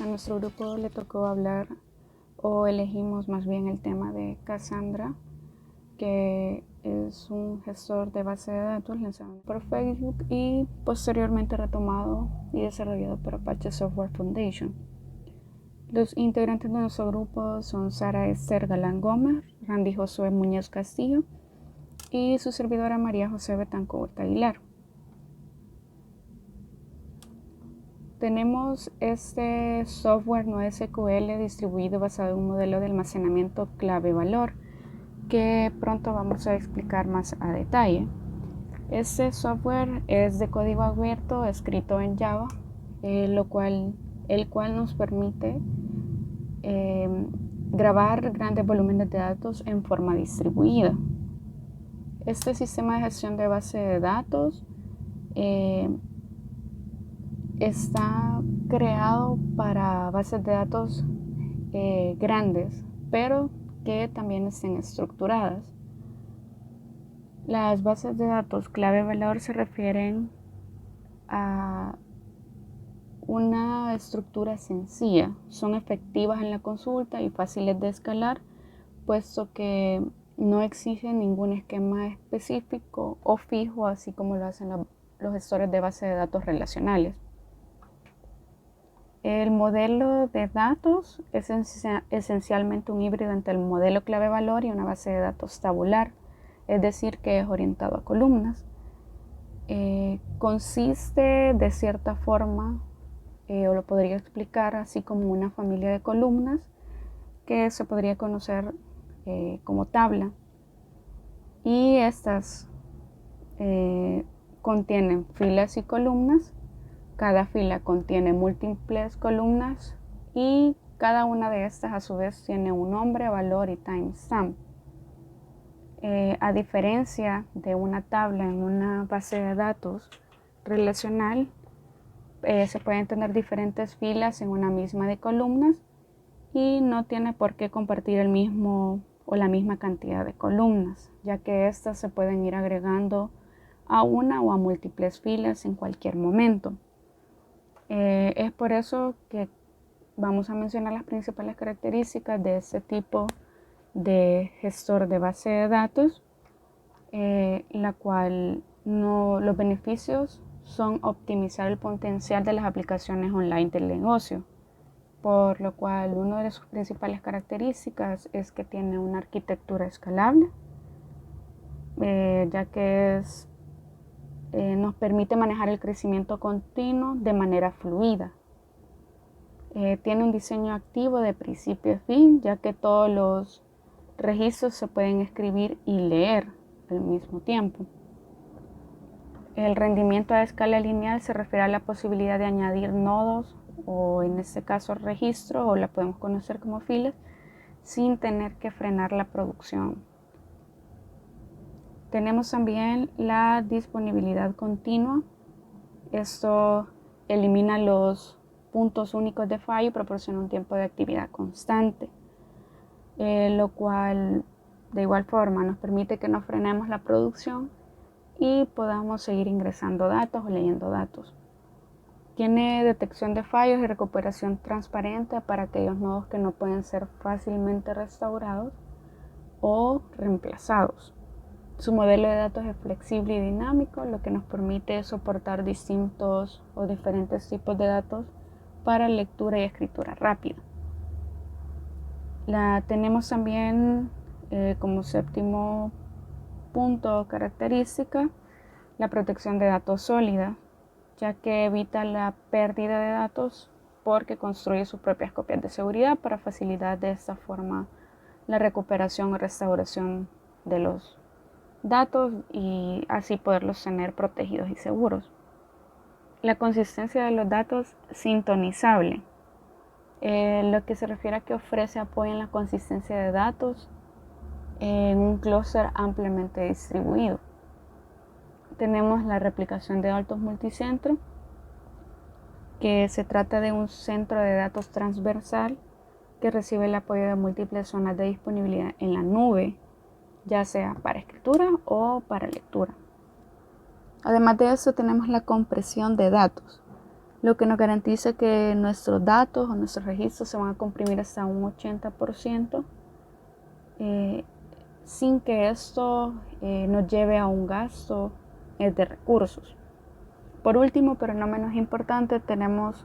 A nuestro grupo le tocó hablar, o elegimos más bien el tema de Cassandra, que es un gestor de base de datos lanzado por Facebook y posteriormente retomado y desarrollado por Apache Software Foundation. Los integrantes de nuestro grupo son Sara Esther Galán Gómez, Randy Josué Muñoz Castillo y su servidora María José Betancourt Aguilar. Tenemos este software NoSQL distribuido basado en un modelo de almacenamiento clave-valor que pronto vamos a explicar más a detalle. Este software es de código abierto escrito en Java, el cual nos permite grabar grandes volúmenes de datos en forma distribuida. Este sistema de gestión de base de datos está creado para bases de datos grandes, pero que también estén estructuradas. Las bases de datos clave-valor se refieren a una estructura sencilla, son efectivas en la consulta y fáciles de escalar, puesto que no exigen ningún esquema específico o fijo, así como lo hacen los gestores de base de datos relacionales. El modelo de datos es esencialmente un híbrido entre el modelo clave-valor y una base de datos tabular, es decir, que es orientado a columnas. Consiste de cierta forma, o lo podría explicar así, como una familia de columnas que se podría conocer como tabla. Y estas contienen filas y columnas. Cada fila contiene múltiples columnas y cada una de estas a su vez tiene un nombre, valor y timestamp. A diferencia de una tabla en una base de datos relacional, se pueden tener diferentes filas en una misma de columnas y no tiene por qué compartir el mismo o la misma cantidad de columnas, ya que estas se pueden ir agregando a una o a múltiples filas en cualquier momento. Es por eso que vamos a mencionar las principales características de este tipo de gestor de base de datos, la cual los beneficios son optimizar el potencial de las aplicaciones online del negocio, por lo cual una de sus principales características es que tiene una arquitectura escalable, ya que nos permite manejar el crecimiento continuo de manera fluida. Tiene un diseño activo de principio a fin, ya que todos los registros se pueden escribir y leer al mismo tiempo. El rendimiento a escala lineal se refiere a la posibilidad de añadir nodos, o en este caso registros, o la podemos conocer como filas, sin tener que frenar la producción. Tenemos también la disponibilidad continua. Esto elimina los puntos únicos de fallo y proporciona un tiempo de actividad constante, lo cual de igual forma nos permite que no frenemos la producción y podamos seguir ingresando datos o leyendo datos. Tiene detección de fallos y recuperación transparente para aquellos nodos que no pueden ser fácilmente restaurados o reemplazados. Su modelo de datos es flexible y dinámico, lo que nos permite soportar distintos o diferentes tipos de datos para lectura y escritura rápida. Tenemos también como séptimo punto o característica la protección de datos sólida, ya que evita la pérdida de datos porque construye sus propias copias de seguridad para facilitar de esta forma la recuperación o restauración de los datos y así poderlos tener protegidos y seguros. La consistencia de los datos sintonizable, lo que se refiere a que ofrece apoyo en la consistencia de datos en un clúster ampliamente distribuido. Tenemos la replicación de datos multicentro, que se trata de un centro de datos transversal que recibe el apoyo de múltiples zonas de disponibilidad en la nube, ya sea para escritura o para lectura. Además de eso, tenemos la compresión de datos. lo que nos garantiza que nuestros datos o nuestros registros se van a comprimir hasta un 80%, sin que esto nos lleve a un gasto de recursos. Por último, pero no menos importante, tenemos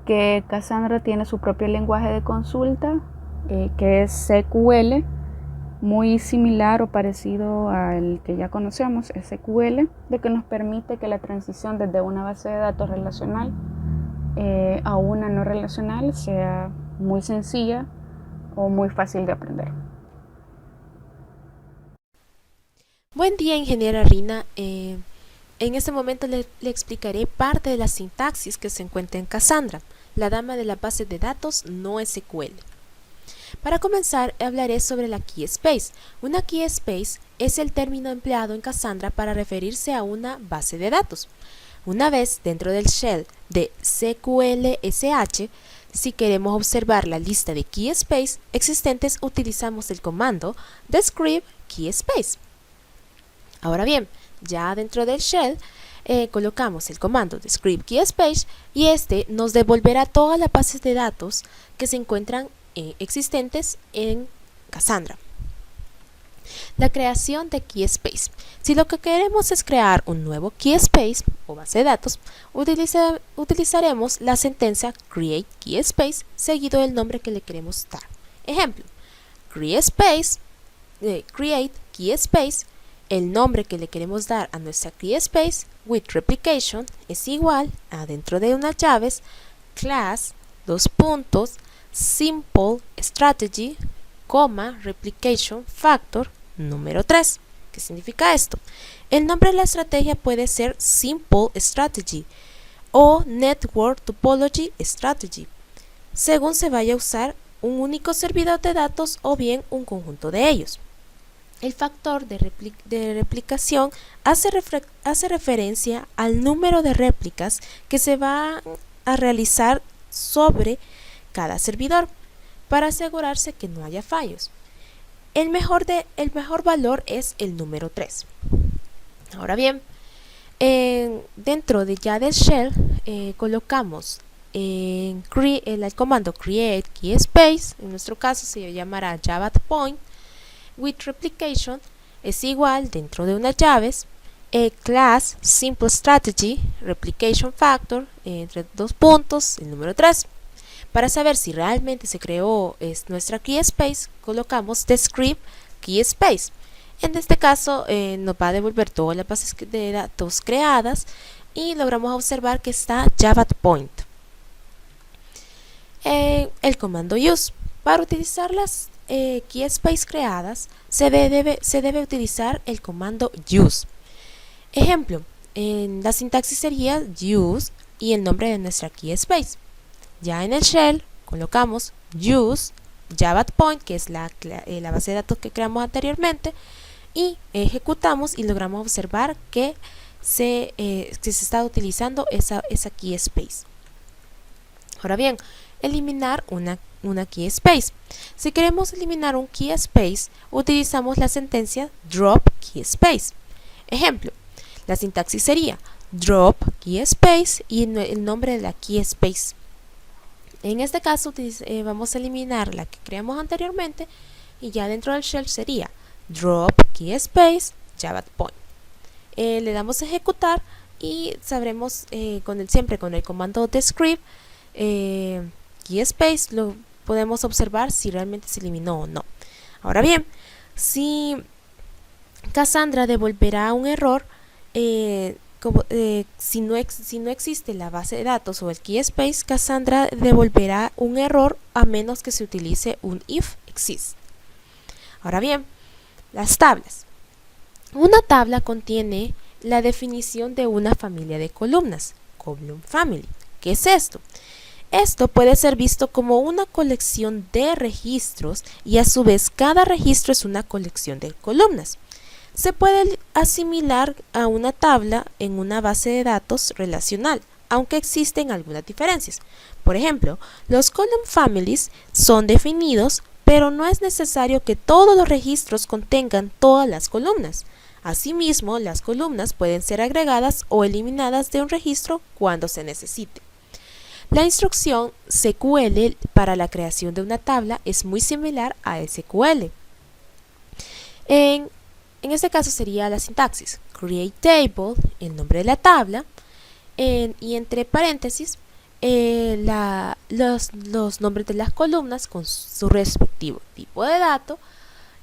que Cassandra tiene su propio lenguaje de consulta, que es SQL, muy similar o parecido al que ya conocemos, SQL, de que nos permite que la transición desde una base de datos relacional a una no relacional sea muy sencilla o muy fácil de aprender. Buen día, ingeniera Rina. En este momento le explicaré parte de la sintaxis que se encuentra en Cassandra, la dama de la base de datos no SQL. Para comenzar, hablaré sobre la key space. Una key space es el término empleado en Cassandra para referirse a una base de datos. Una vez dentro del shell de SQLSH, si queremos observar la lista de key space existentes, utilizamos el comando describe key space. Ahora bien, ya dentro del shell colocamos el comando describe key space y este nos devolverá todas las bases de datos que se encuentran existentes en Cassandra. La creación de key space. Si lo que queremos es crear un nuevo key space o base de datos, utilizaremos la sentencia create key space seguido del nombre que le queremos dar. Ejemplo, create key space. El nombre que le queremos dar a nuestra key space with replication es igual a, dentro de unas llaves, class, simple strategy, replication factor número 3. ¿Qué significa esto? El nombre de la estrategia puede ser simple strategy o network topology strategy, según se vaya a usar un único servidor de datos o bien un conjunto de ellos. El factor de replicación hace referencia al número de réplicas que se va a realizar sobre cada servidor para asegurarse que no haya fallos. El mejor valor es el número 3. Ahora bien, dentro de ya del shell colocamos el comando create key space, en nuestro caso se llamará java@point, with replication es igual, dentro de unas llaves, class simple strategy replication factor entre dos puntos el número 3. Para saber si realmente se creó nuestra key space, colocamos describe key space. En este caso nos va a devolver todas las bases de datos creadas y logramos observar que está java@point. El comando use. Para utilizar las key space creadas se debe utilizar el comando use. Ejemplo, en la sintaxis sería use y el nombre de nuestra key space. Ya en el shell colocamos use java@point, que es la base de datos que creamos anteriormente, y ejecutamos y logramos observar que se está utilizando esa key space. Ahora bien, eliminar una key space. Si queremos eliminar un key space, utilizamos la sentencia drop key space. Ejemplo, la sintaxis sería drop key space y el nombre de la key space. En este caso vamos a eliminar la que creamos anteriormente y ya dentro del shell sería drop key space java@point. Le damos a ejecutar y sabremos siempre con el comando describe key space lo podemos observar si realmente se eliminó o no. Ahora bien, si Cassandra devolverá un error si no existe la base de datos o el key space, Cassandra devolverá un error a menos que se utilice un if exist. Ahora bien, las tablas. Una tabla contiene la definición de una familia de columnas, column family. ¿Qué es esto? Esto puede ser visto como una colección de registros y a su vez cada registro es una colección de columnas. Se puede asimilar a una tabla en una base de datos relacional, aunque existen algunas diferencias. Por ejemplo, los column families son definidos, pero no es necesario que todos los registros contengan todas las columnas. Asimismo, las columnas pueden ser agregadas o eliminadas de un registro cuando se necesite. La instrucción SQL para la creación de una tabla es muy similar a SQL. En este caso sería la sintaxis: create table, el nombre de la tabla, y entre paréntesis los nombres de las columnas con su respectivo tipo de dato,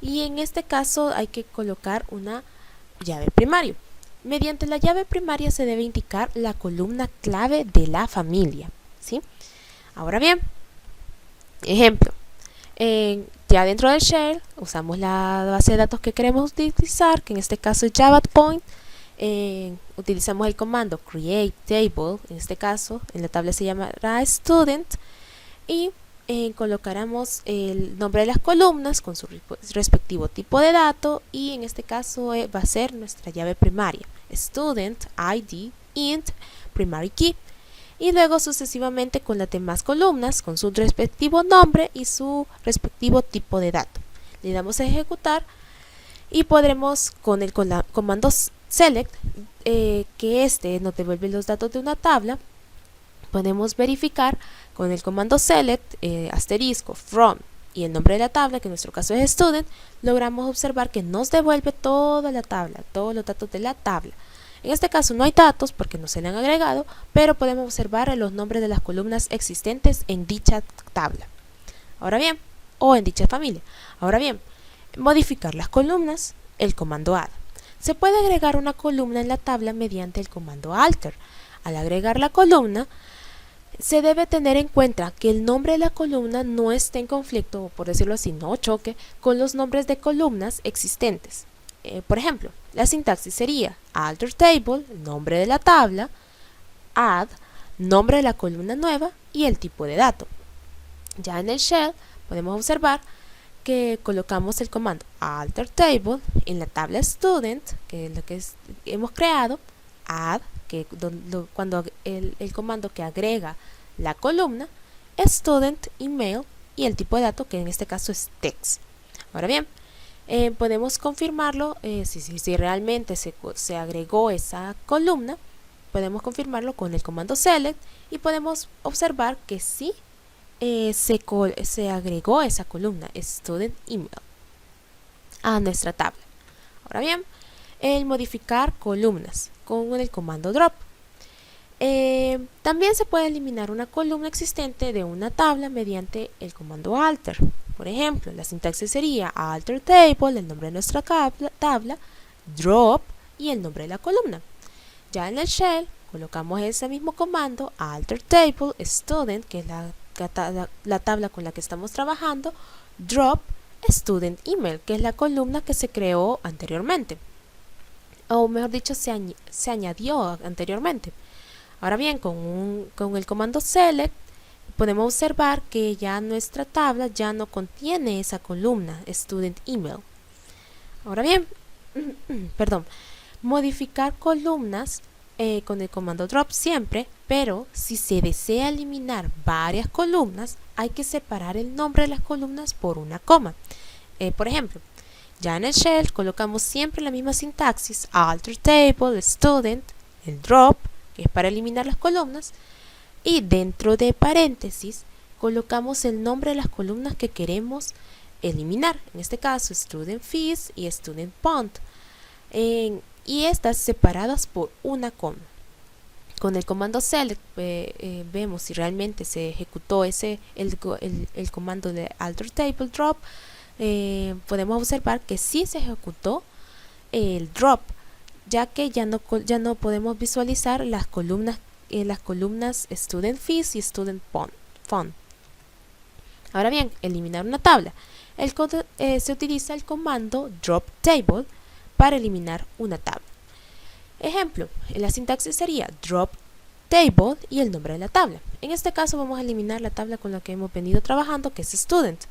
y en este caso hay que colocar una llave primaria. Mediante la llave primaria se debe indicar la columna clave de la familia, ¿sí? Ahora bien, ejemplo, ya dentro del shell usamos la base de datos que queremos utilizar, que en este caso es JavaPoint. Utilizamos el comando create table, en este caso en la tabla se llamará student, y colocaremos el nombre de las columnas con su respectivo tipo de dato, y en este caso va a ser nuestra llave primaria, student id int primary key, y luego sucesivamente con las demás columnas con su respectivo nombre y su respectivo tipo de dato. Le damos a ejecutar y podremos con el comando select, que nos devuelve los datos de una tabla. Podemos verificar con el comando select asterisco from y el nombre de la tabla, que en nuestro caso es student. Logramos observar que nos devuelve toda la tabla, todos los datos de la tabla. En este caso no hay datos porque no se le han agregado, pero podemos observar los nombres de las columnas existentes en dicha tabla. Ahora bien, o en dicha familia. Ahora bien, modificar las columnas, el comando add. Se puede agregar una columna en la tabla mediante el comando alter. Al agregar la columna, se debe tener en cuenta que el nombre de la columna no esté en conflicto, o por decirlo así, no choque con los nombres de columnas existentes. Por ejemplo, la sintaxis sería alter table, nombre de la tabla, add, nombre de la columna nueva y el tipo de dato. Ya en el shell podemos observar que colocamos el comando alter table en la tabla student, que es lo que hemos creado, add, cuando el comando que agrega la columna, student email y el tipo de dato, que en este caso es text. Ahora bien, podemos confirmarlo si realmente se agregó esa columna. Podemos confirmarlo con el comando select y podemos observar que sí se agregó esa columna student email a nuestra tabla. Ahora bien, el modificar columnas con el comando drop. También se puede eliminar una columna existente de una tabla mediante el comando alter. Por ejemplo, la sintaxis sería alter table, el nombre de nuestra tabla, drop y el nombre de la columna. Ya en el shell colocamos ese mismo comando alter table student, que es la tabla con la que estamos trabajando, drop student email, que es la columna que se creó anteriormente, o mejor dicho, se añadió anteriormente. Ahora bien, con el comando select podemos observar que ya nuestra tabla ya no contiene esa columna student email. Ahora bien, modificar columnas con el comando drop siempre, pero si se desea eliminar varias columnas, hay que separar el nombre de las columnas por una coma. Por ejemplo, ya en el shell colocamos siempre la misma sintaxis, alter table, student, el drop, que es para eliminar las columnas, y dentro de paréntesis colocamos el nombre de las columnas que queremos eliminar, en este caso student fees y student bond, y estas separadas por una coma. Con el comando select vemos si realmente se ejecutó el comando de alter table drop. Podemos observar que sí se ejecutó el drop, ya que ya no podemos visualizar las columnas student fees y student fund. Ahora bien, eliminar una tabla. Se utiliza el comando drop table para eliminar una tabla. Ejemplo, la sintaxis sería drop table y el nombre de la tabla. En este caso vamos a eliminar la tabla con la que hemos venido trabajando, que es student.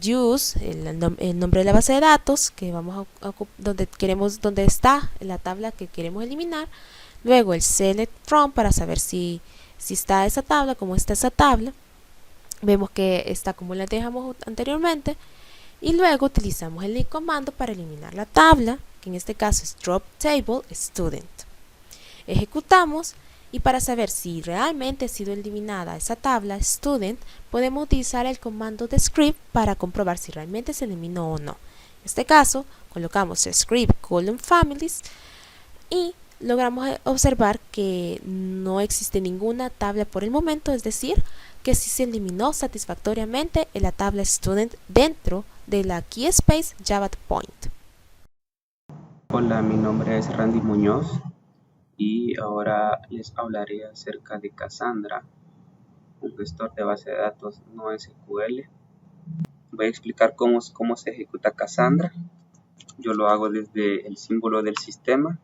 Use, el nombre de la base de datos que vamos donde está la tabla que queremos eliminar. Luego el select from para saber si está esa tabla, cómo está esa tabla. Vemos que está como la dejamos anteriormente. Y luego utilizamos el comando para eliminar la tabla, que en este caso es drop table student. Ejecutamos Y para saber si realmente ha sido eliminada esa tabla student, podemos utilizar el comando de script para comprobar si realmente se eliminó o no. En este caso, colocamos script colon families y logramos observar que no existe ninguna tabla por el momento, es decir, que sí se eliminó satisfactoriamente la tabla student dentro de la KeySpace Java Point. Hola, mi nombre es Randy Muñoz y ahora les hablaré acerca de Cassandra, un gestor de base de datos no SQL. Voy a explicar cómo se ejecuta Cassandra. Yo lo hago desde el símbolo del sistema.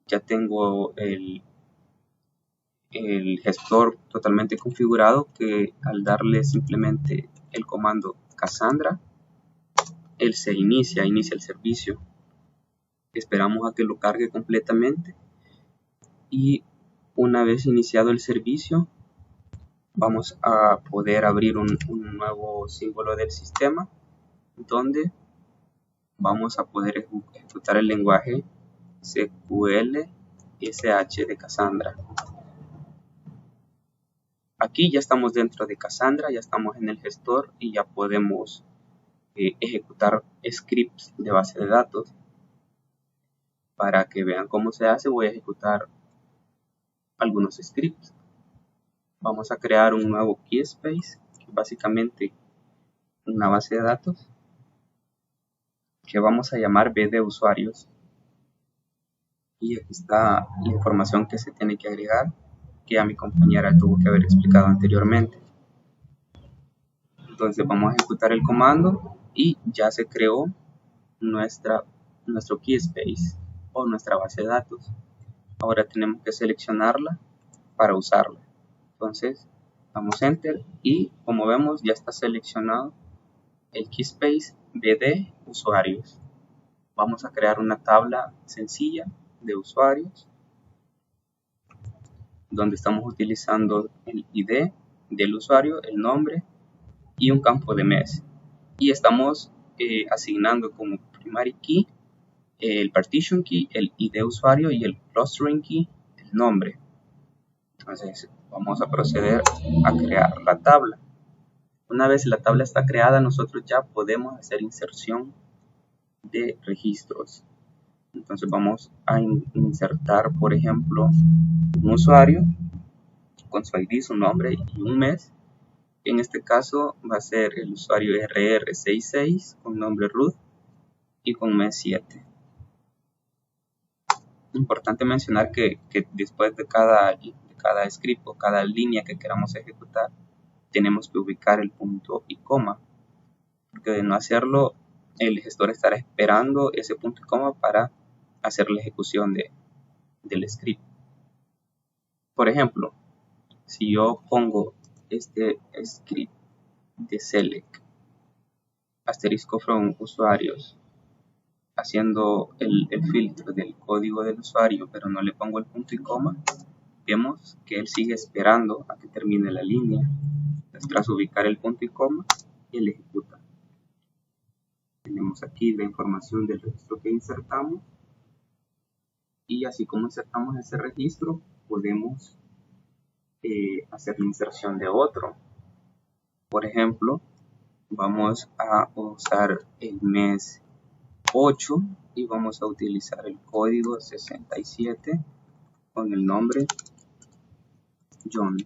Ya tengo el gestor totalmente configurado, que al darle simplemente el comando Cassandra, él se inicia el servicio. Esperamos a que lo cargue completamente y una vez iniciado el servicio vamos a poder abrir un nuevo símbolo del sistema donde vamos a poder ejecutar el lenguaje SQL SH de Cassandra. Aquí ya estamos dentro de Cassandra, ya estamos en el gestor y ya podemos ejecutar scripts de base de datos. Para que vean cómo se hace, voy a ejecutar algunos scripts. Vamos a crear un nuevo KeySpace, que es básicamente una base de datos que vamos a llamar BD usuarios. Y aquí está la información que se tiene que agregar, que a mi compañera tuvo que haber explicado anteriormente. Entonces vamos a ejecutar el comando y ya se creó nuestro KeySpace o nuestra base de datos. Ahora tenemos que seleccionarla para usarla. Entonces damos enter y como vemos ya está seleccionado el KeySpace BD usuarios. Vamos a crear una tabla sencilla de usuarios donde estamos utilizando el ID del usuario, el nombre y un campo de mes, y estamos asignando como primary key el partition key, el ID usuario, y el clustering key, el nombre. Entonces vamos a proceder a crear la tabla. Una vez la tabla está creada, nosotros ya podemos hacer inserción de registros. Entonces vamos a insertar, por ejemplo, un usuario con su ID, su nombre y un mes. En este caso va a ser el usuario RR66 con nombre root y con mes 7. Importante mencionar que después de cada script o cada línea que queramos ejecutar, tenemos que ubicar el punto y coma, porque de no hacerlo, el gestor estará esperando ese punto y coma para hacer la ejecución del script. Por ejemplo, si yo pongo este script de select asterisco from usuarios, haciendo el filtro del código del usuario, pero no le pongo el punto y coma, vemos que él sigue esperando a que termine la línea. Tras ubicar el punto y coma, él ejecuta. Tenemos aquí la información del registro que insertamos, y así como insertamos ese registro, podemos hacer la inserción de otro. Por ejemplo, vamos a usar el mes 8 y vamos a utilizar el código 67 con el nombre John.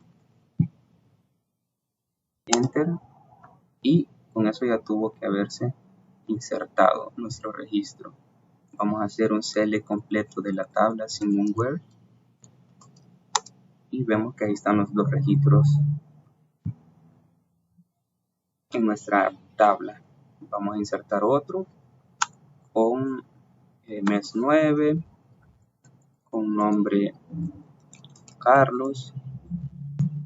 Enter, y con eso ya tuvo que haberse insertado nuestro registro. Vamos a hacer un select completo de la tabla sin un where y vemos que ahí están los dos registros en nuestra tabla. Vamos a insertar otro con mes 9 con nombre Carlos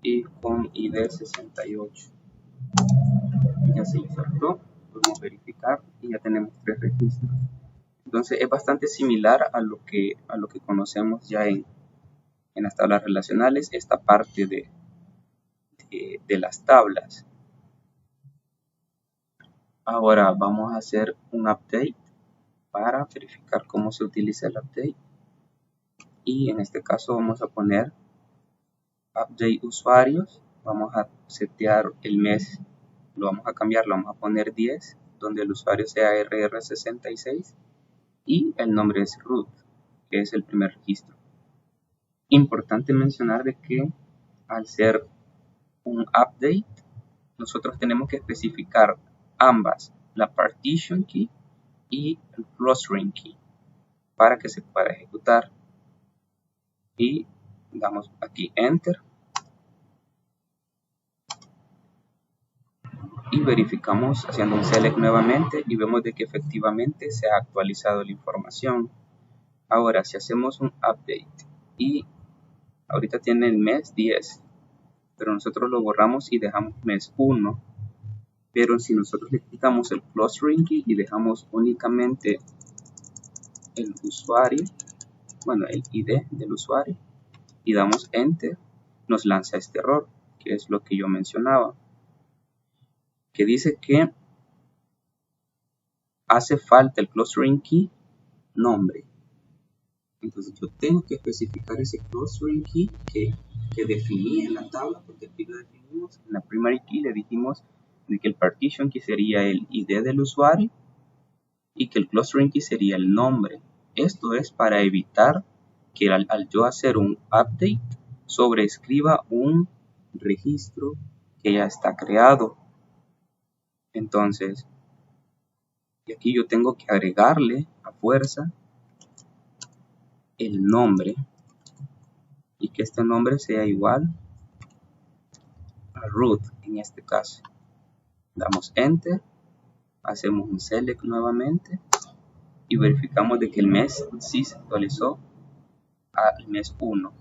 y con ID 68. Ya se insertó, podemos verificar y ya tenemos 3 registros. Entonces es bastante similar a lo que conocemos ya en las tablas relacionales, esta parte de las tablas. Ahora vamos a hacer un update para verificar cómo se utiliza el update, y en este caso vamos a poner update usuarios, vamos a setear el mes, lo vamos a cambiar, lo vamos a poner 10, donde el usuario sea RR66 y el nombre es root, que es el primer registro. Importante mencionar de que al ser un update, nosotros tenemos que especificar ambas, la partition key y el clustering key, para que se pueda ejecutar. Y damos aquí enter y verificamos haciendo un select nuevamente y vemos de que efectivamente se ha actualizado la información. Ahora si hacemos un update y ahorita tiene el mes 10, pero nosotros lo borramos y dejamos mes 1, pero si nosotros le quitamos el clustering key y dejamos únicamente el usuario, bueno, el ID del usuario, y damos enter, nos lanza este error, que es lo que yo mencionaba, que dice que hace falta el clustering key nombre. Entonces yo tengo que especificar ese clustering key que definí en la tabla, porque aquí lo definimos. En la primary key le dijimos de que el partition key sería el ID del usuario y que el clustering key sería el nombre. Esto es para evitar que al yo hacer un update sobreescriba un registro que ya está creado. Entonces, y aquí yo tengo que agregarle a fuerza el nombre y que este nombre sea igual a root en este caso. Damos enter, hacemos un select nuevamente y verificamos de que el mes sí se actualizó al mes 1.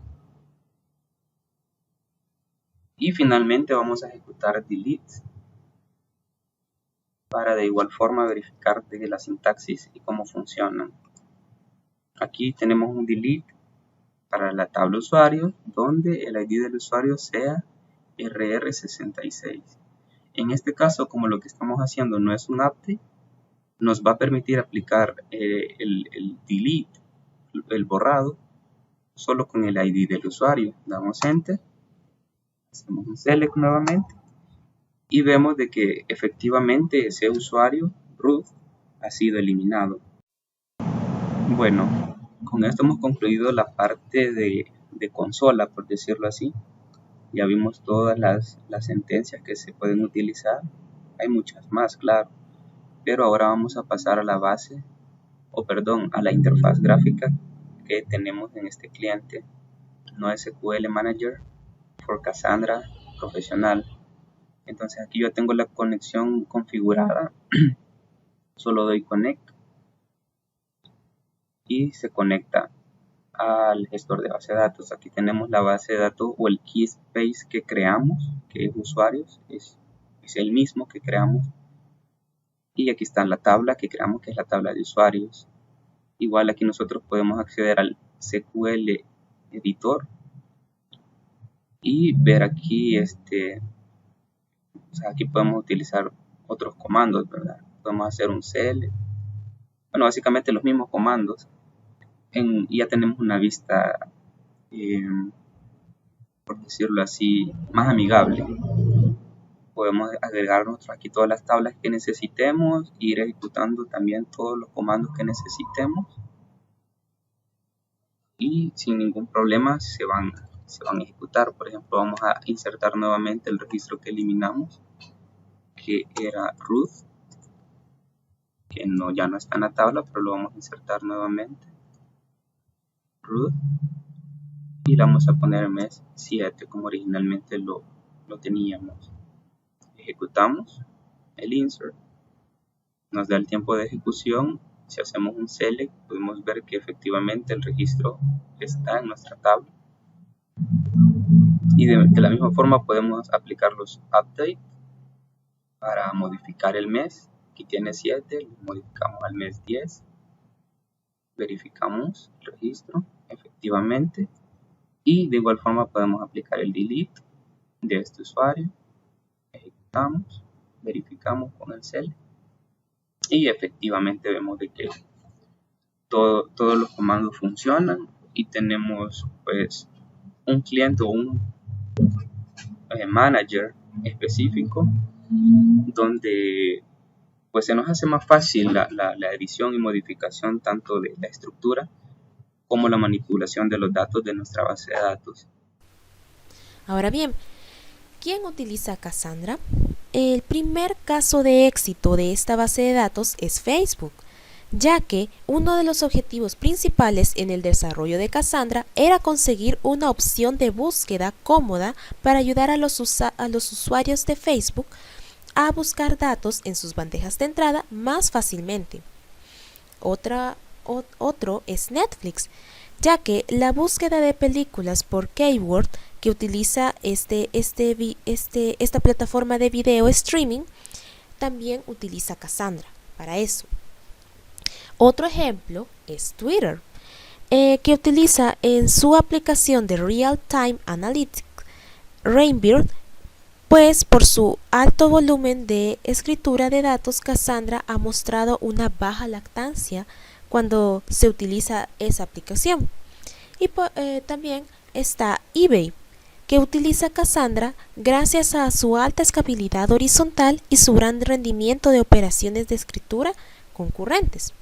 Y finalmente vamos a ejecutar delete para de igual forma verificar de la sintaxis y cómo funcionan. Aquí tenemos un delete para la tabla usuario donde el ID del usuario sea RR66. En este caso, como lo que estamos haciendo no es un update, nos va a permitir aplicar el delete, el borrado, solo con el ID del usuario. Damos enter, hacemos un select nuevamente y vemos de que efectivamente ese usuario root ha sido eliminado. Bueno, con esto hemos concluido la parte de consola, por decirlo así. Ya vimos todas las sentencias que se pueden utilizar. Hay muchas más, claro. Pero ahora vamos a pasar a la base, a la interfaz gráfica que tenemos en este cliente NoSQL Manager for Cassandra Profesional. Entonces aquí yo tengo la conexión configurada. Solo doy connect y se conecta al gestor de base de datos. Aquí tenemos la base de datos o el key space que creamos, que es usuarios, es el mismo que creamos. Y aquí está la tabla que creamos, que es la tabla de usuarios. Igual aquí nosotros podemos acceder al SQL editor y ver aquí aquí podemos utilizar otros comandos, ¿verdad? Podemos hacer un cl, bueno, básicamente los mismos comandos. Y ya tenemos una vista, por decirlo así, más amigable. Podemos agregarnos aquí todas las tablas que necesitemos, ir ejecutando también todos los comandos que necesitemos y sin ningún problema se van a ejecutar. Por ejemplo, vamos a insertar nuevamente el registro que eliminamos, que era root, que ya no está en la tabla, pero lo vamos a insertar nuevamente, root, y le vamos a poner mes 7 como originalmente lo teníamos. Ejecutamos el insert, nos da el tiempo de ejecución. Si hacemos un select podemos ver que efectivamente el registro está en nuestra tabla, y de la misma forma podemos aplicar los updates para modificar el mes. Aquí tiene 7, lo modificamos al mes 10, verificamos el registro efectivamente, y de igual forma podemos aplicar el delete de este usuario. Ejecutamos, verificamos con el select y efectivamente vemos de que todos los comandos funcionan y tenemos pues un cliente o manager específico donde pues se nos hace más fácil la edición y modificación tanto de la estructura como la manipulación de los datos de nuestra base de datos. Ahora bien, ¿quién utiliza Cassandra? El primer caso de éxito de esta base de datos es Facebook, ya que uno de los objetivos principales en el desarrollo de Cassandra era conseguir una opción de búsqueda cómoda para ayudar a los usuarios de Facebook a buscar datos en sus bandejas de entrada más fácilmente. Otro es Netflix, ya que la búsqueda de películas por keyword que utiliza esta plataforma de video streaming también utiliza Cassandra para eso. Otro ejemplo es Twitter, que utiliza en su aplicación de Real Time Analytics Rainbird, pues por su alto volumen de escritura de datos, Cassandra ha mostrado una baja lactancia cuando se utiliza esa aplicación. Y también está eBay, que utiliza Cassandra gracias a su alta escalabilidad horizontal y su gran rendimiento de operaciones de escritura concurrentes.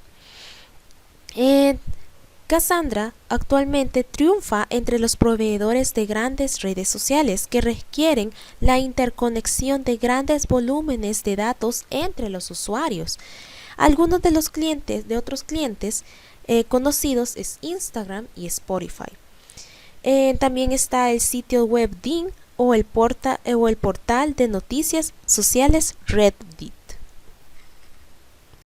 Cassandra actualmente triunfa entre los proveedores de grandes redes sociales que requieren la interconexión de grandes volúmenes de datos entre los usuarios. Algunos de los otros clientes conocidos es Instagram y Spotify. También está el sitio web Ding o el portal de noticias sociales Reddit.